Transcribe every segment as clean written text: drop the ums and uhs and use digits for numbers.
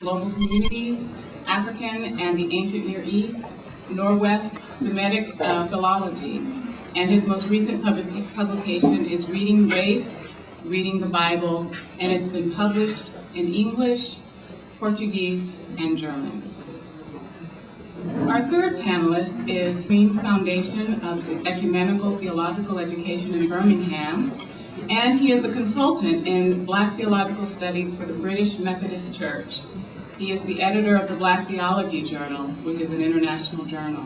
Global Communities, African and the Ancient Near East, Northwest Semitic Philology. And his most recent publication is Reading Race, Reading the Bible, and it's been published in English, Portuguese, and German. Our third panelist is Means Foundation of Ecumenical Theological Education in Birmingham, and he is a consultant in Black Theological Studies for the British Methodist Church. He is the editor of the Black Theology Journal, which is an international journal.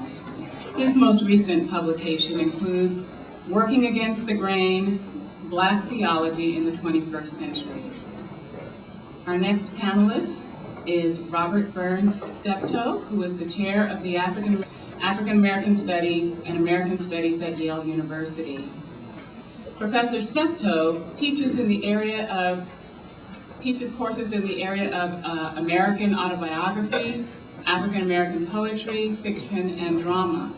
His most recent publication includes Working Against the Grain, Black Theology in the 21st Century. Our next panelist is Robert Burns Steptoe, who is the chair of the African American Studies and American Studies at Yale University. Professor Steptoe teaches courses in the area of American autobiography, African American poetry, fiction, and drama.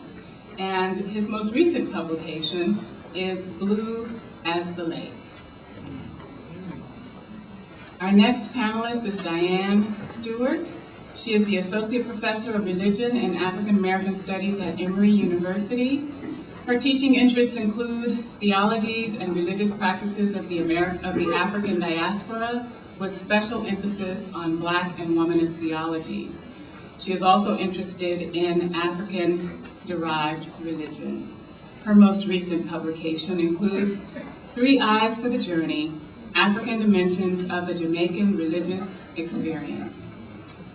And his most recent publication is Blue as the Lake. Our next panelist is Diane Stewart. She is the Associate Professor of Religion and African American Studies at Emory University. Her teaching interests include theologies and religious practices of the African diaspora, with special emphasis on Black and womanist theologies. She is also interested in African-derived religions. Her most recent publication includes Three Eyes for the Journey, African Dimensions of the Jamaican Religious Experience.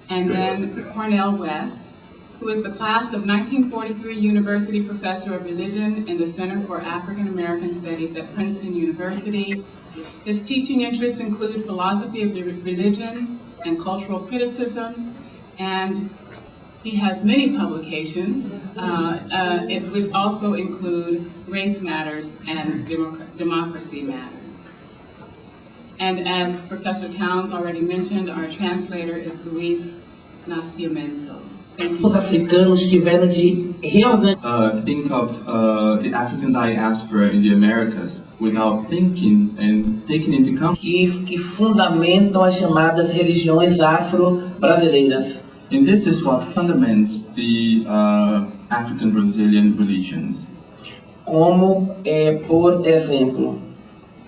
And then Cornell West, who is the class of 1943 University Professor of Religion in the Center for African American Studies at Princeton University. His teaching interests include philosophy of religion and cultural criticism, and he has many publications, which also include Race Matters and Democracy Matters. And as Professor Towns already mentioned, our translator is Luis Nascimento. Os africanos tiveram de reorganizar. Think of the African diaspora in the Americas without thinking and taking into account que fundamentam as chamadas religiões afro-brasileiras. And this is what fundaments the African Brazilian religions. Como, por exemplo,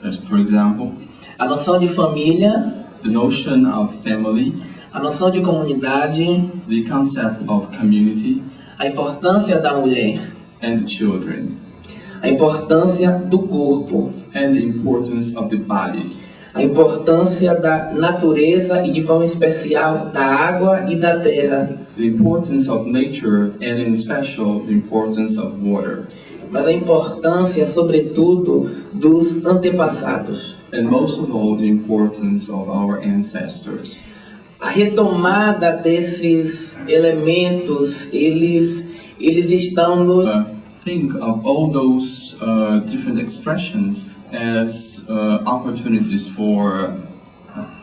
As for example, a noção de família, the notion of family, a noção de comunidade, the concept of community, a importância da mulher, and the children, a importância do corpo, and the importance of the body, a importância da natureza e de forma especial da água e da terra, the importance of nature, and in special the importance of water, mas a importância, sobretudo, dos antepassados. and most of all the importance of our ancestors. A retomada desses elementos, eles estão no... Think of all those different expressions as opportunities for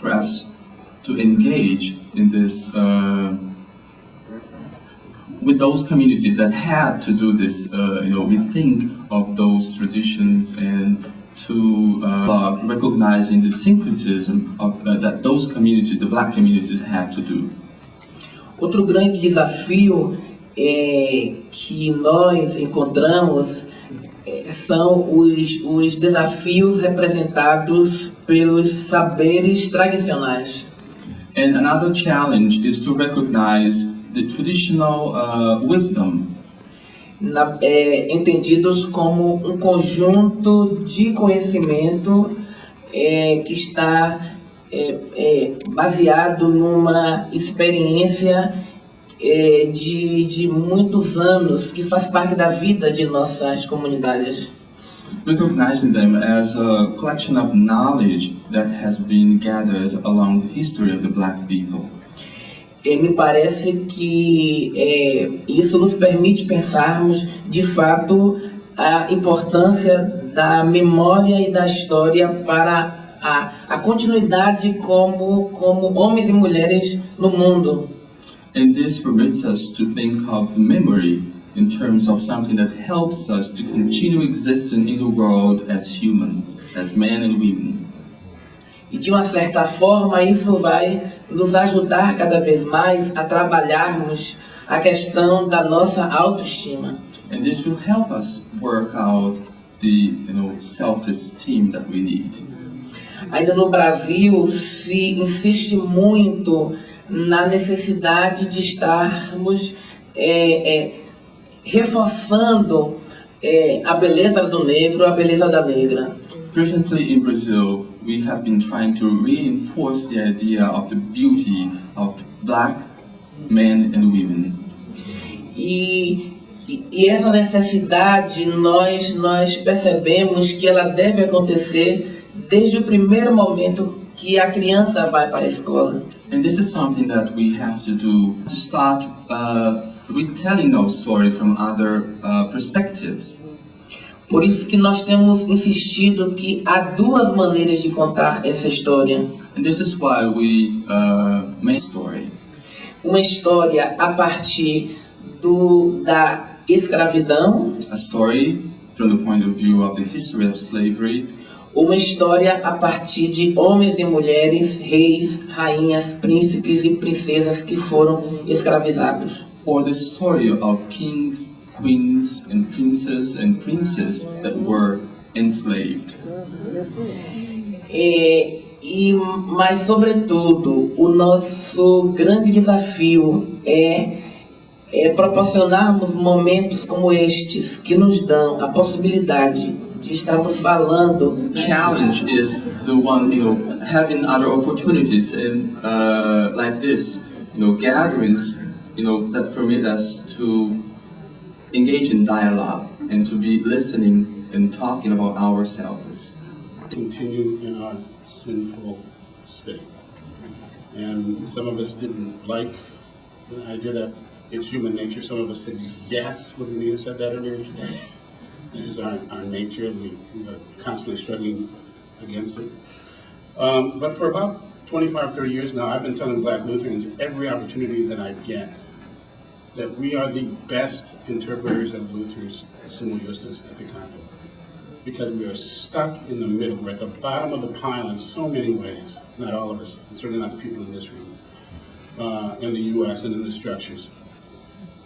us to engage in this with those communities that had to do this. We think of those traditions and to recognizing the syncretism of that those communities, the Black communities, had to do. Outro grande desafio que nós encontramos são os desafios representados pelos saberes tradicionais. And another challenge is to recognize the traditional wisdom. Entendidos como conjunto de conhecimento que está baseado numa experiência de muitos anos, que faz parte da vida de nossas comunidades. Recognizing them as a collection of knowledge that has been gathered along the history of the Black people. Me parece que isso nos permite pensarmos, de fato, a importância da memória e da história para a continuidade como homens e mulheres no mundo. And this permits us to think of memory in terms of something that helps us to continue existing in the world as humans, as men and women. E de uma certa forma isso vai nos ajudar cada vez mais a trabalharmos a questão da nossa autoestima. And this will help us work out the self-esteem that we need. Ainda no Brasil se insiste muito na necessidade de estarmos reforçando a beleza do negro, a beleza da negra. Recently in Brazil, we have been trying to reinforce the idea of the beauty of black men and women. E essa necessidade nós percebemos que ela deve acontecer desde o primeiro momento que a criança vai para a escola. And this is something that we have to do to start retelling our story from other perspectives. Por isso que nós temos insistido que há duas maneiras de contar essa história. And this is why we make a story. Uma história a partir da escravidão. A story from the point of view of the history of slavery. Uma história a partir de homens e mulheres, reis, rainhas, príncipes e princesas que foram escravizados. Or the story of kings, queens, and princes that were enslaved. Mas, sobretudo, o nosso grande desafio é proporcionarmos momentos como estes que nos dão a possibilidade de estarmos falando. Challenge is the one, having other opportunities in like this, gatherings, that permit us to engage in dialogue and to be listening and talking about ourselves. Continue in our sinful state. And some of us didn't like the idea that it's human nature. Some of us said yes when Anita said that earlier today. It is our nature, and we are constantly struggling against it. But for about 25, 30 years now, I've been telling Black Lutherans every opportunity that I get that we are the best interpreters of Luther's Simul Justus et Peccato, because we are stuck in the middle. We're at the bottom of the pile in so many ways. Not all of us, and certainly not the people in this room, in the U.S. and in the structures.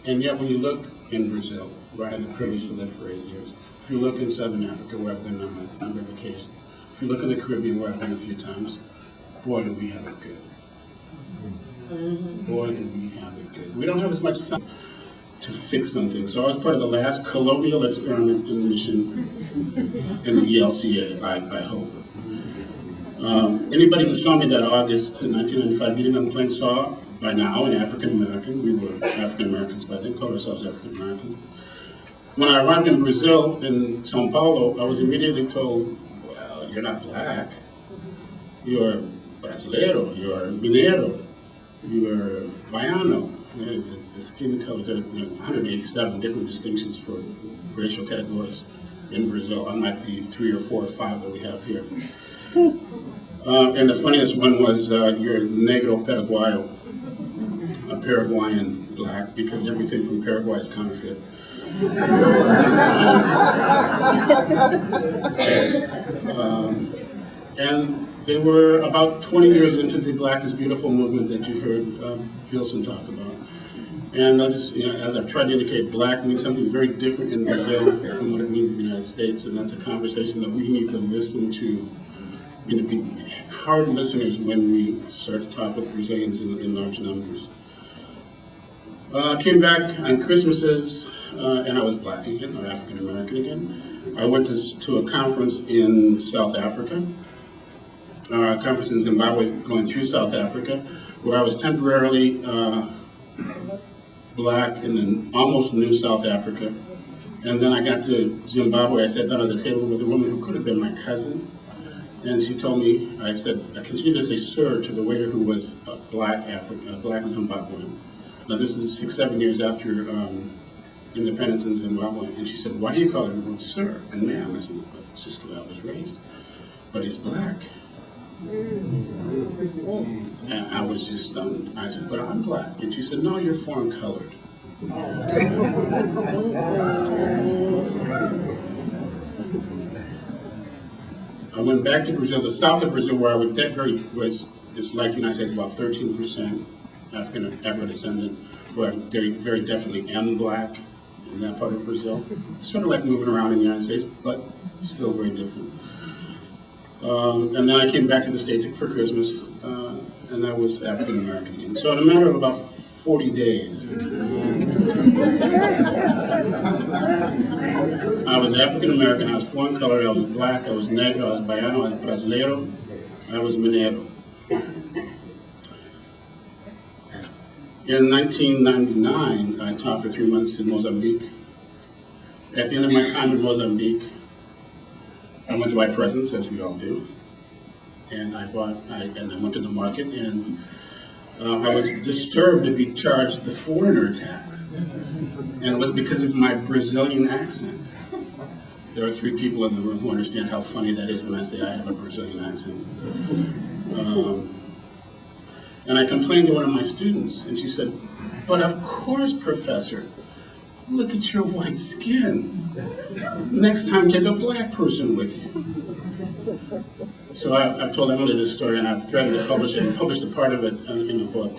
And yet when you look in Brazil, where I had the privilege to live for 8 years, if you look in Southern Africa, where I've been on a number of occasions, if you look in the Caribbean, where I've been a few times, boy, do we have it good. Boy, do we have it good. We don't have as much time to fix something. So I was part of the last colonial experiment in the mission in the ELCA, I hope. Anybody who saw me that August 1995 getting on the plane saw by now an African American. We were African Americans by then, called ourselves African Americans. When I arrived in Brazil, in São Paulo, I was immediately told, well, you're not black. You're brasileiro, you're mineiro, you're baiano. The skin color, there are 187 different distinctions for racial categories in Brazil, unlike the 3 or 4 or 5 that we have here. And the funniest one was you're negro paraguayo, a Paraguayan black, because everything from Paraguay is counterfeit. And they were about 20 years into the Black is Beautiful movement that you heard Gilson talk about. And I just, as I've tried to indicate, black means something very different in Brazil from what it means in the United States, and that's a conversation that we need to listen to, and to be hard listeners when we start to talk with Brazilians in large numbers. I came back on Christmases, and I was black again, or African American again. I went to a conference in South Africa, a conference in Zimbabwe going through South Africa, where I was temporarily black and then almost new South Africa. And then I got to Zimbabwe. I sat down at the table with a woman who could have been my cousin. And she told me, I continued to say sir to the waiter who was a black Zimbabwean. Now this is 6, 7 years after independence in Zimbabwe. And she said, why do you call everyone sir and ma'am? I said, well, it's just the way I was raised. But he's black. And I was just stunned. I said, but I'm black. And she said, no, you're foreign colored. I went back to Brazil, the south of Brazil, where I was it's like the United States, about 13% African descendant, but very, very definitely am black in that part of Brazil. It's sort of like moving around in the United States, but still very different. And then I came back to the States for Christmas, and I was African American again. So in a matter of about 40 days, I was African American, I was foreign colored, I was black, I was negro, I was baiano, I was brasileiro, I was mineiro. In 1999, I taught for 3 months in Mozambique. At the end of my time in Mozambique, I went to buy presents, as we all do, and I went to the market, and I was disturbed to be charged the foreigner tax, and it was because of my Brazilian accent. There are 3 people in the room who understand how funny that is when I say I have a Brazilian accent. And I complained to one of my students, and she said, "But of course, professor, look at your white skin. Next time, take a black person with you." So I've told Emily this story, and I've threatened to publish it, and published a part of it in a book.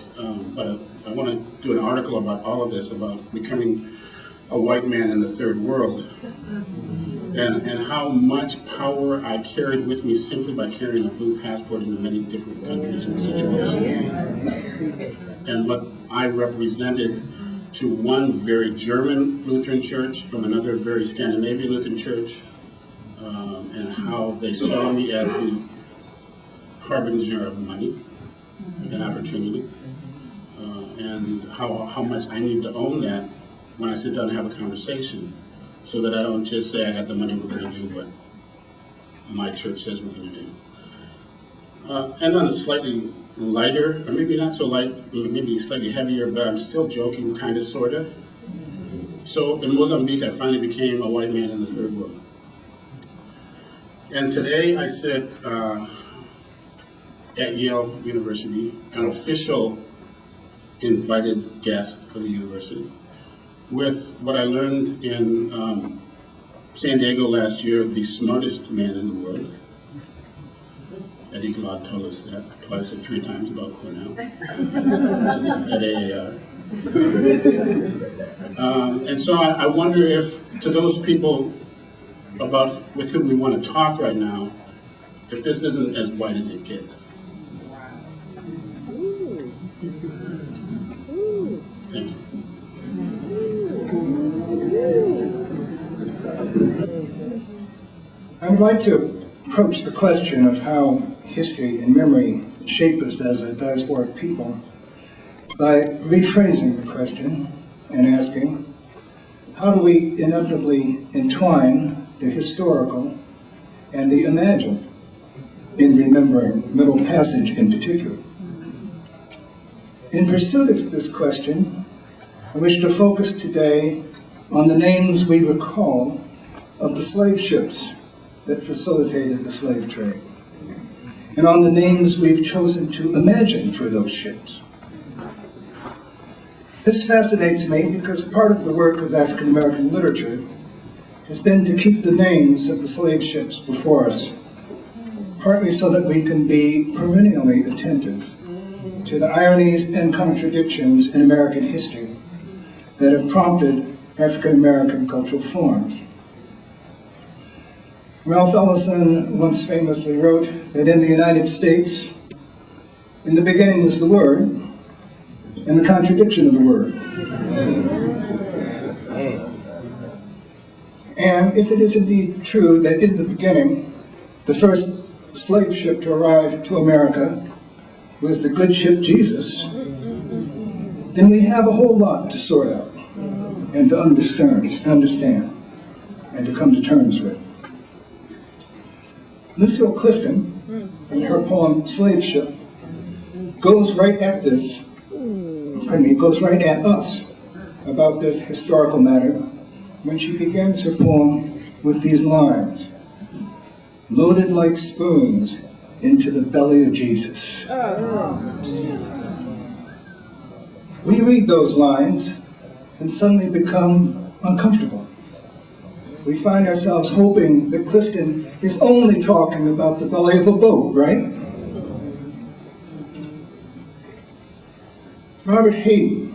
But I want to do an article about all of this, about becoming a white man in the third world, and how much power I carried with me simply by carrying a blue passport into many different countries and situations, and what I represented to one very German Lutheran church from another very Scandinavian Lutheran church, and how they saw me as the harbinger of money and opportunity, and how much I need to own that when I sit down and have a conversation, so that I don't just say I got the money, we're going to do what my church says we're going to do. And on a slightly lighter, or maybe not so light, maybe slightly heavier, but I'm still joking, kind of, sort of. So in Mozambique, I finally became a white man in the third world. And today I sit at Yale University, an official invited guest for the university, with what I learned in San Diego last year, the smartest man in the world. Eddie Glaude told us that twice or 3 times about Cornell at AAR. And so I wonder if, to those people with whom we want to talk right now, if this isn't as white as it gets. Thank you. I would like to approach the question of how history and memory shape us as a diasporic people by rephrasing the question and asking, how do we inevitably entwine the historical and the imagined in remembering Middle Passage in particular? In pursuit of this question, I wish to focus today on the names we recall of the slave ships that facilitated the slave trade, and on the names we've chosen to imagine for those ships. This fascinates me because part of the work of African American literature has been to keep the names of the slave ships before us, partly so that we can be perennially attentive to the ironies and contradictions in American history that have prompted African American cultural forms. Ralph Ellison once famously wrote that in the United States, in the beginning was the Word, and the contradiction of the Word. And if it is indeed true that in the beginning, the first slave ship to arrive to America was the good ship Jesus, then we have a whole lot to sort out and to understand, and to come to terms with. Lucille Clifton, in her poem Slave Ship, goes right at this, goes right at us about this historical matter when she begins her poem with these lines: loaded like spoons into the belly of Jesus. We read those lines and suddenly become uncomfortable. We find ourselves hoping that Clifton is only talking about the belly of a boat, right? Robert Hayden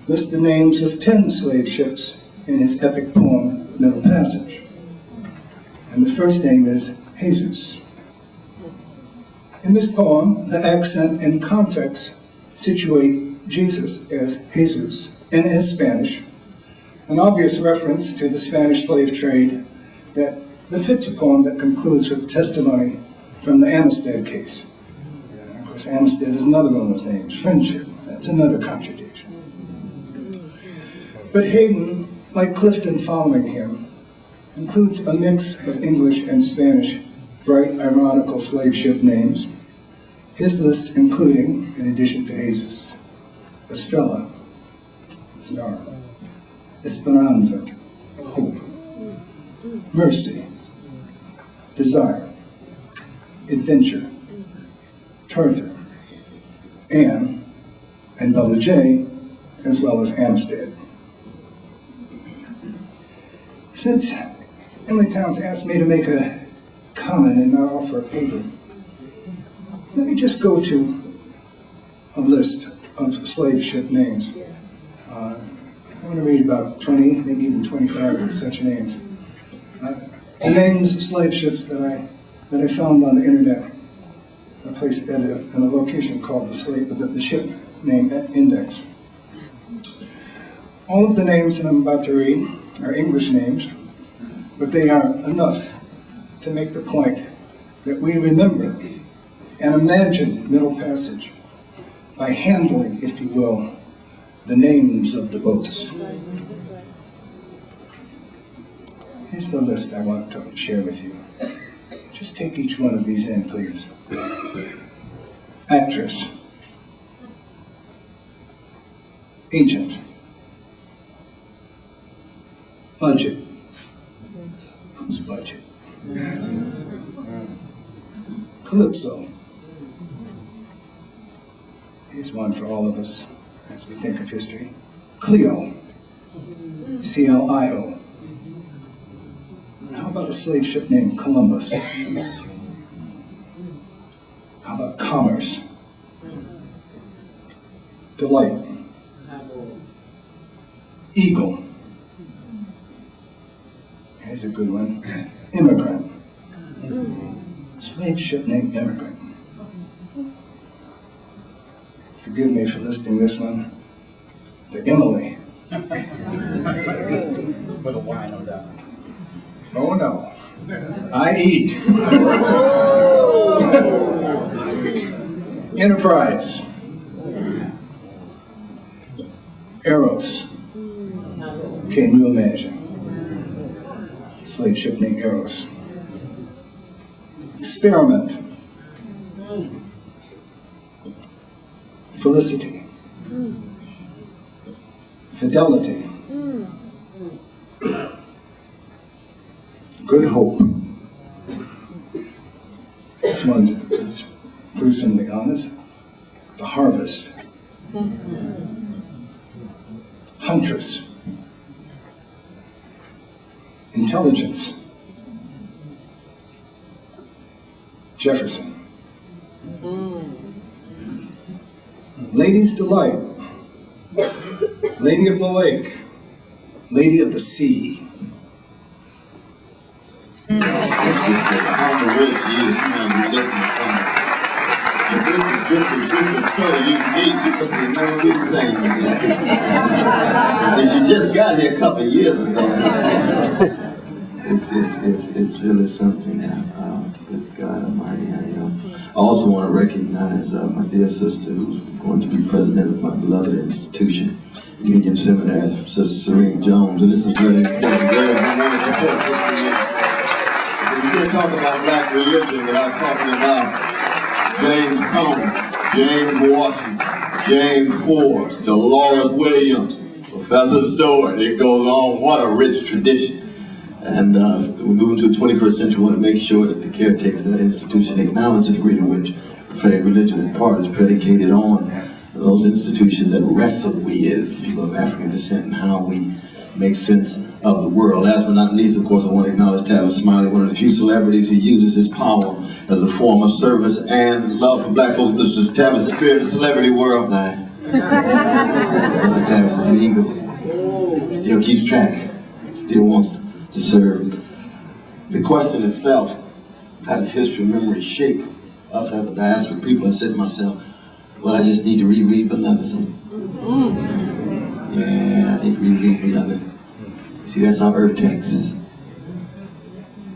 lists the names of 10 slave ships in his epic poem, Middle Passage. And the first name is Jesus. In this poem, the accent and context situate Jesus as Jesus, and as Spanish, an obvious reference to the Spanish slave trade that befits a poem that concludes with testimony from the Amistad case. And of course, Amistad is another one of those names, friendship. That's another contradiction. But Hayden, like Clifton following him, includes a mix of English and Spanish bright, ironical slave ship names. His list including, in addition to Jesus, Estrella, Star, Esperanza, Hope, Mercy, Desire, Adventure, Tartar, Anne, and Bella J, as well as Amistad. Since Emily Towns asked me to make a comment and not offer a paper, let me just go to a list of slave ship names. I want to read about 20, maybe even 25 of such names. The names of slave ships that I found on the internet are placed at a location called the Ship Name Index. All of the names that I'm about to read are English names, but they are enough to make the point that we remember and imagine Middle Passage by handling, if you will, the names of the boats. Here's the list I want to share with you. Just take each one of these in, please. Actress. Agent. Budget. Whose budget? Calypso. Here's one for all of us as we think of history. Cleo. C-L-I-O. How about a slave ship named Columbus? How about Commerce? Delight. Eagle. Here's a good one. Immigrant. Slave ship named Immigrant. Forgive me for listing this one. The Emily. With a Y, no doubt. Oh no. I.E. Enterprise. Eros. Can you imagine? Slave ship named Eros. Experiment. Felicity. Fidelity. Good Hope. This one's gruesomely honest. The Harvest. Huntress. Intelligence. Jefferson. Lady's Delight. Lady of the Lake. Lady of the Sea. I don't know what she is. She might be listening to something. But this is so unique because they never do the same again. And she just got here a couple of years ago. It's really something. Good God Almighty. I also want to recognize my dear sister who's going to be president of my beloved institution, Union Seminary, Sister Serene Jones. And this is really important. We're going to talk about black religion without talking about James Combs, James Washington, James Forbes, Dolores Williams, Professor Stewart. It goes on. What a rich tradition. And we're moving to the 21st century. We want to make sure that the caretakers of that institution acknowledge the degree to which prophetic religion in part is predicated on those institutions that wrestle with people of African descent and how we make sense of the world. Last but not least, of course, I want to acknowledge Tavis Smiley, one of the few celebrities who uses his power as a form of service and love for black folks. Mr. Tavis appeared in the celebrity world. I Other times it's an ego. Still keeps track. Still wants to serve. The question itself, how does history and memory shape us as a diaspora people? I said to myself, well, I just need to reread Beloved. Yeah, I need to reread Beloved. See, that's our Earth text.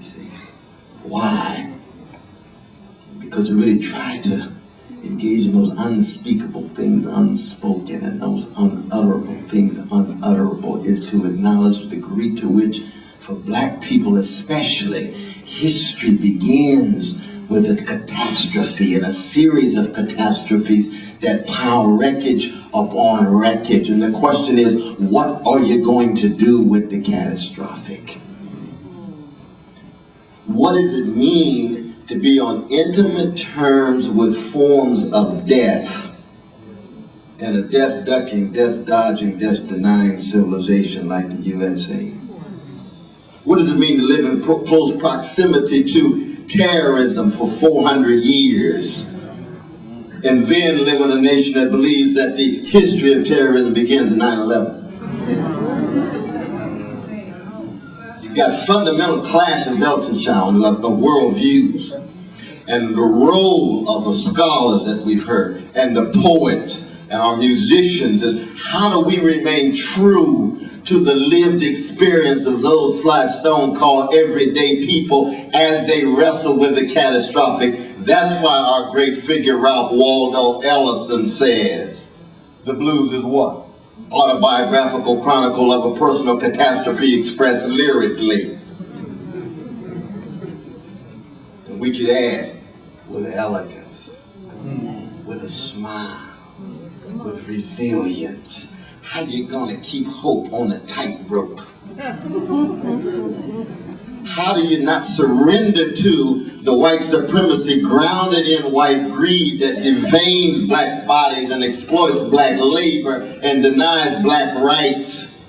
See, why? Because we really tried to engage in those unspeakable things unspoken, and those unutterable things unutterable is to acknowledge the degree to which, for black people especially, history begins with a catastrophe and a series of catastrophes that pile wreckage upon wreckage. And the question is, what are you going to do with the catastrophic? What does it mean to be on intimate terms with forms of death, and a death-ducking, death-dodging, death-denying civilization like the USA? What does it mean to live in close proximity to terrorism for 400 years, and then live with a nation that believes that the history of terrorism begins in 9/11? You've got fundamental clash in Weltanschauung of worldviews, and the role of the scholars that we've heard, and the poets, and our musicians is, how do we remain true to the lived experience of those Sly Stone called everyday people as they wrestle with the catastrophic? That's why our great figure Ralph Waldo Ellison says, the blues is what? Autobiographical chronicle of a personal catastrophe expressed lyrically. And we could add, with elegance, with a smile, with resilience. How you gonna keep hope on a tightrope? How do you not surrender to the white supremacy grounded in white greed that devames black bodies and exploits black labor and denies black rights?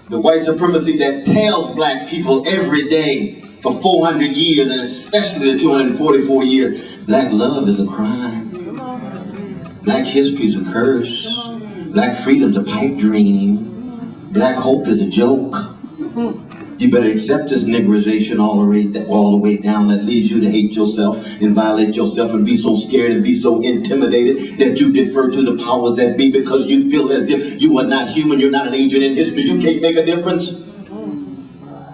The white supremacy that tells black people every day for 400 years, and especially the 244 years, black love is a crime. Black history is a curse. Black freedom is a pipe dream. Black hope is a joke. You better accept this Negroization all the way down that leads you to hate yourself and violate yourself and be so scared and be so intimidated that you defer to the powers that be because you feel as if you are not human, you're not an agent in history, you can't make a difference.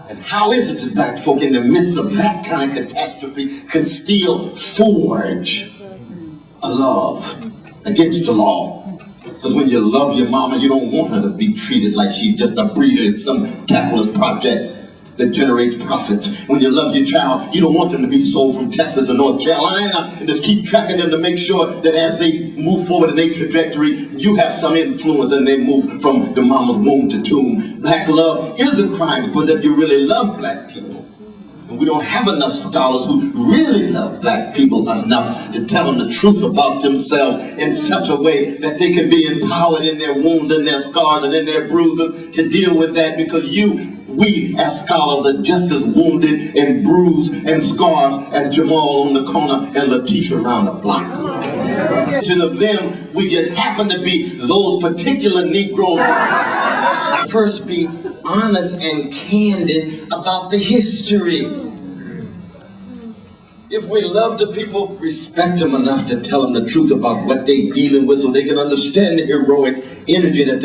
And how is it that black folk in the midst of that kind of catastrophe can still forge a love against the law? Because when you love your mama, you don't want her to be treated like she's just a breeder in some capitalist project that generates profits. When you love your child, you don't want them to be sold from Texas to North Carolina, and just keep tracking them to make sure that as they move forward in their trajectory, you have some influence and they move from the mama's womb to tomb. Black love is a crime, because if you really love black people, and we don't have enough scholars who really love black people enough to tell them the truth about themselves in such a way that they can be empowered in their wounds and their scars and in their bruises to deal with that, because we as scholars are just as wounded and bruised and scarred as Jamal on the corner and Letitia around the block. Of them, we just happen to be those particular Negroes. First, be honest and candid about the history. If we love the people, respect them enough to tell them the truth about what they're dealing with so they can understand the heroic energy that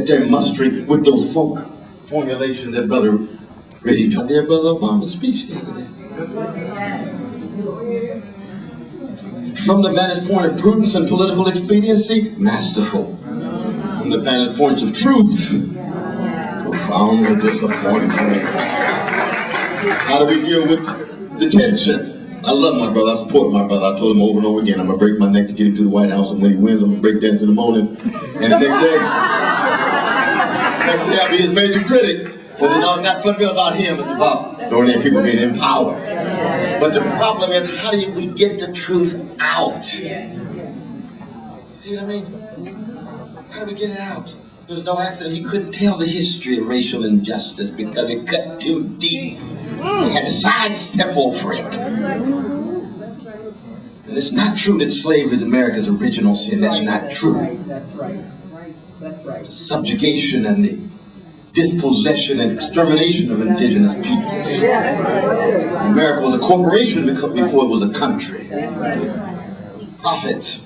they're mustering with those folk formulations that Brother Reddy taught. Dear Brother Obama's speech the other day. From the vantage point of prudence and political expediency, masterful. From the vantage points of truth, profoundly disappointing. How do we deal with the tension? I love my brother, I support my brother. I told him over and over again, I'm gonna break my neck to get him to the White House, and when he wins, I'm gonna break dance in the morning. And the next day I'll be his major critic. Because it's not for me about him, it's about ordinary people being empowered. But the problem is, how do we get the truth out? See what I mean? How do we get it out? There's no accident. He couldn't tell the history of racial injustice because it cut too deep. He had to sidestep over it. And it's not true that slavery is America's original sin. That's not true. That's right. That's right. Subjugation and the dispossession and extermination of indigenous people. America was a corporation before it was a country. Profit,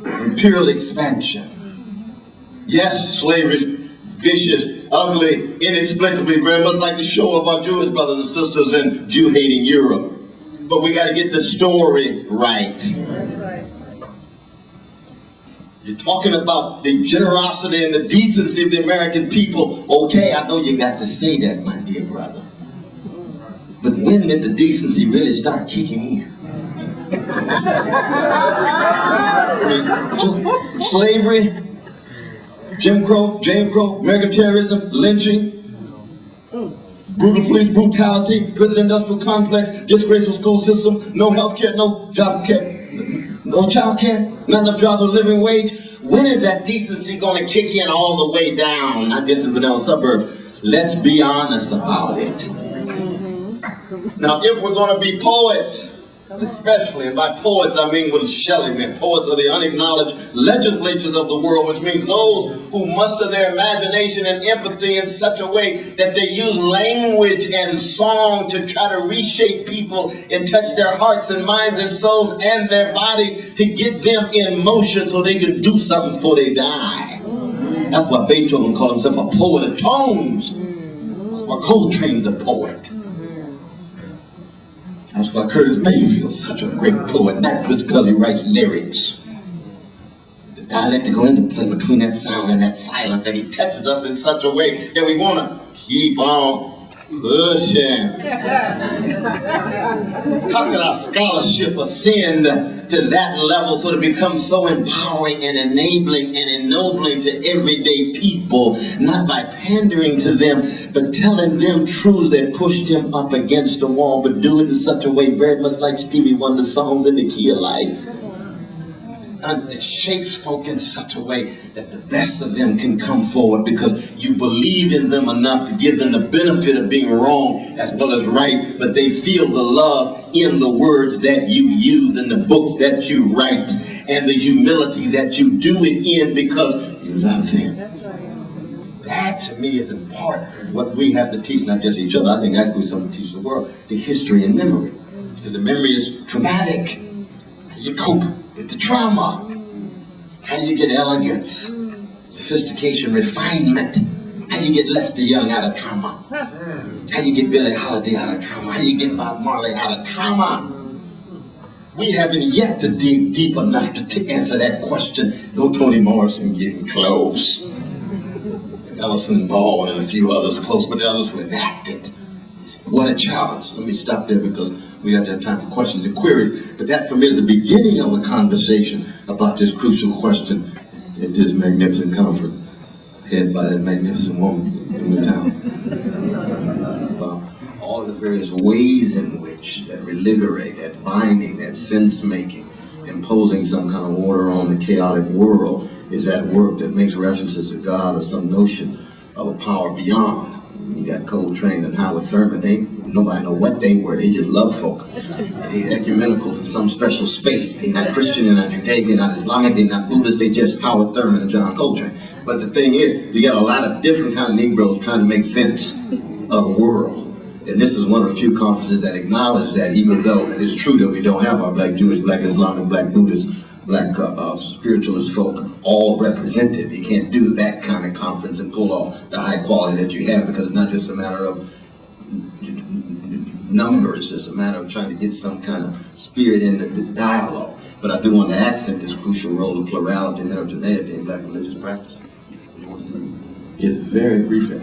imperial expansion. Yes, slavery is vicious, ugly, inexplicably, very much like the show of our Jewish brothers and sisters in Jew-hating Europe. But we got to get the story right. You're talking about the generosity and the decency of the American people. Okay, I know you got to say that, my dear brother. But when did the decency really start kicking in? Slavery, Jim Crow, American terrorism, lynching, brutal police brutality, prison industrial complex, disgraceful school system, no health care, no job care, no child care, not enough jobs or living wage. When is that decency going to kick in all the way down? Not just in vanilla suburb. Let's be honest about it. Now, if we're going to be poets, especially, and by poets I mean what Shelley meant, poets are the unacknowledged legislatures of the world, which means those who muster their imagination and empathy in such a way that they use language and song to try to reshape people and touch their hearts and minds and souls and their bodies to get them in motion so they can do something before they die. That's why Beethoven called himself a poet of tones, or Coltrane's a poet. That's why Curtis Mayfield's such a great poet. That's just because he writes lyrics. The dialectical interplay between that sound and that silence, and he touches us in such a way that we want to keep on pushing. How can our scholarship ascend to that level so it becomes so empowering and enabling and ennobling to everyday people, not by pandering to them, but telling them truths that push them up against the wall, but do it in such a way very much like Stevie Wonder's songs in the key of life. And it shakes folk in such a way that the best of them can come forward because you believe in them enough to give them the benefit of being wrong as well as right, but they feel the love in the words that you use, in the books that you write, and the humility that you do it in because you love them. That to me is in part what we have to teach, not just each other. I think that's what we something to teach the world, the history and memory. Because the memory is traumatic. You cope with the trauma. How do you get elegance, sophistication, refinement? How do you get Lester Young out of trauma? How do you get Billie Holiday out of trauma? How do you get Bob Marley out of trauma? We haven't yet to dig deep enough to answer that question, though Toni Morrison getting close. And Ellison Baldwin and a few others close, but the others who enacted. What a challenge. Let me stop there because we have to have time for questions and queries. But that for me is the beginning of a conversation about this crucial question at this magnificent conference, headed by that magnificent woman in the town. About all the various ways in which that religare, that binding, that sense-making, imposing some kind of order on the chaotic world is that work that makes references to God or some notion of a power beyond. You got Coltrane and Howard Thurman. Nobody know what they were. They just love folk. They ecumenical in some special space. They're not Christian, they're not Judaic, they're not Islamic, they're not Buddhist. They just Howard Thurman and John Coltrane. But the thing is, you got a lot of different kind of Negroes trying to make sense of the world. And this is one of the few conferences that acknowledge that, even though it's true that we don't have our black Jewish, black Islamic, black Buddhist, black spiritualist folk all represented. You can't do that kind of conference and pull off the high quality that you have because it's not just a matter of numbers, it's a matter of trying to get some kind of spirit in the dialogue. But I do want to accent this crucial role of plurality and heterogeneity in black religious practice. Just very briefly,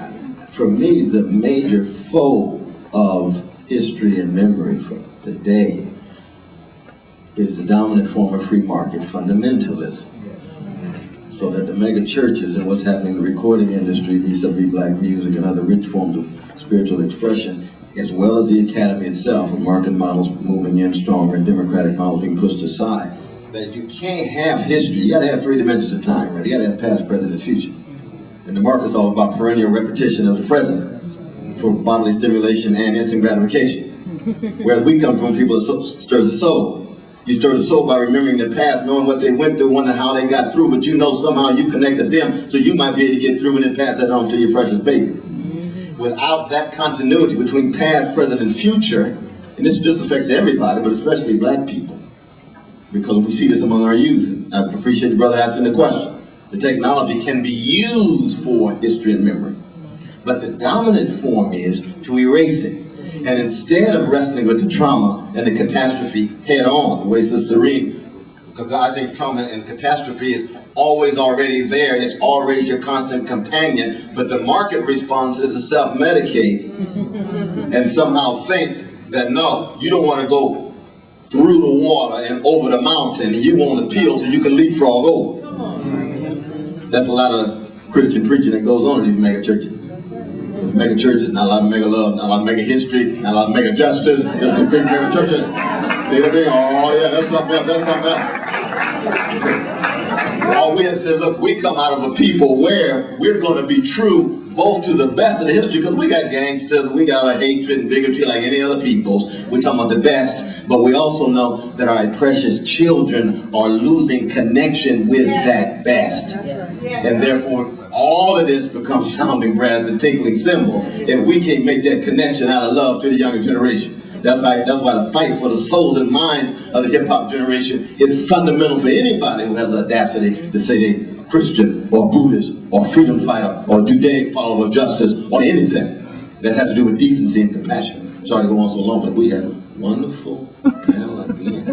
for me, the major foe of history and memory for today is the dominant form of free market fundamentalism. So that the mega churches and what's happening in the recording industry vis-a-vis black music and other rich forms of spiritual expression, as well as the academy itself, with market models moving in stronger and democratic models being pushed aside, that you can't have history. You gotta have three dimensions of time, right? You gotta have past, present, and future. And the market's all about perennial repetition of the present for bodily stimulation and instant gratification. Whereas we come from people that stirs the soul. You stir the soul by remembering the past, knowing what they went through, wondering how they got through, but you know somehow you connected them, so you might be able to get through and then pass that on to your precious baby. Without that continuity between past, present, and future, and this affects everybody, but especially black people, because we see this among our youth. I appreciate the brother asking the question. The technology can be used for history and memory, but the dominant form is to erase it. And instead of wrestling with the trauma and the catastrophe head on, the way Sister Serene, because I think trauma and catastrophe is always already there, it's already your constant companion, but the market response is to self-medicate and somehow think that no, you don't want to go through the water and over the mountain, and you want a pill so you can leapfrog over. That's a lot of Christian preaching that goes on in these mega churches. So mega churches, not a lot of mega love, not a lot of mega history, not a lot of mega justice, just the big mega churches. See what I mean? Oh yeah, that's something else, that's something else. So, all we have to say, look, we come out of a people where we're going to be true both to the best of the history, because we got gangsters, we got a hatred and bigotry like any other peoples. We're talking about the best, but we also know that our precious children are losing connection with that best. And therefore, all of this becomes sounding brass and tinkling cymbal if we can't make that connection out of love to the younger generation. That's why the fight for the souls and minds of the hip-hop generation is fundamental for anybody who has the audacity to say they Christian or Buddhist or freedom fighter or Judaic follower of justice or anything that has to do with decency and compassion. Sorry to go on so long, but we had a wonderful panel again.